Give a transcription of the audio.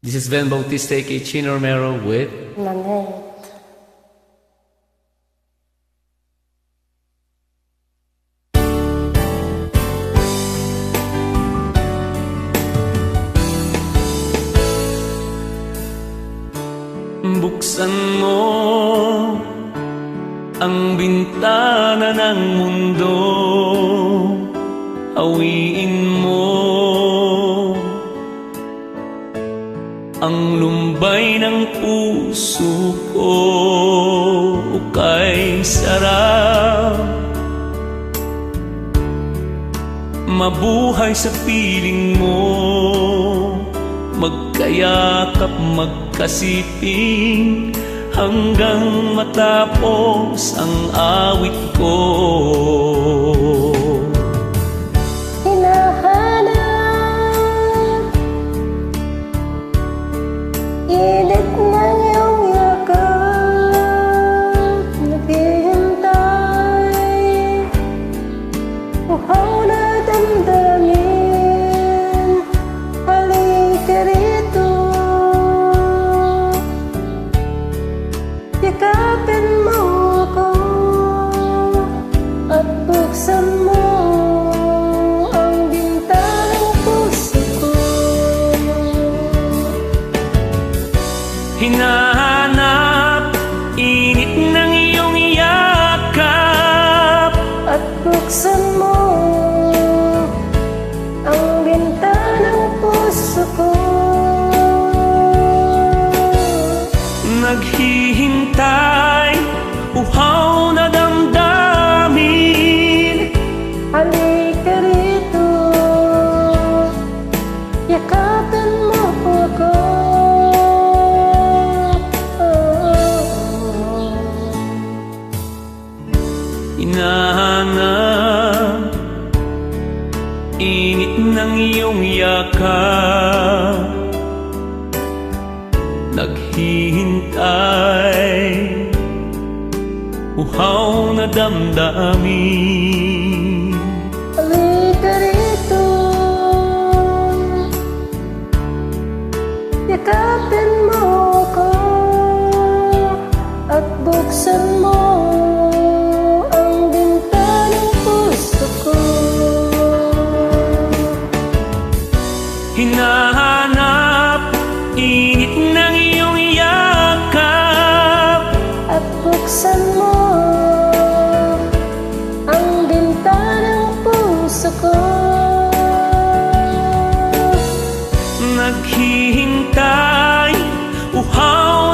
This is Ben Bautista aka Chino Romero with Nanette. Buksan mo ang bintana ng mundo, hawiin mo ang lumbay ng puso ko, kay sarap mabuhay sa piling mo, magkayakap, magkasiping hanggang matapos ang awit ko. Hinahanap init ng iyong yakap, naghihintay uhaw na damdamin. Halika rito, yakapin mo ako at buksan mo ang bintanang puso ko. Hinahanap init ng iyong yakap At buksan mo ang bintanang puso ko. naghihintay, uhaw na damdamin. Halika rito, yakapin mo ako. Hinahanap init ng iyong yakap, naghihintay, uhaw na damdamin. Halika rito, yakapin mo ako at buksan mo ang bintanang puso ko. Hinahanap init ng iyong yakap At buksan mo ang bintanang puso ko. naghihintay, uhaw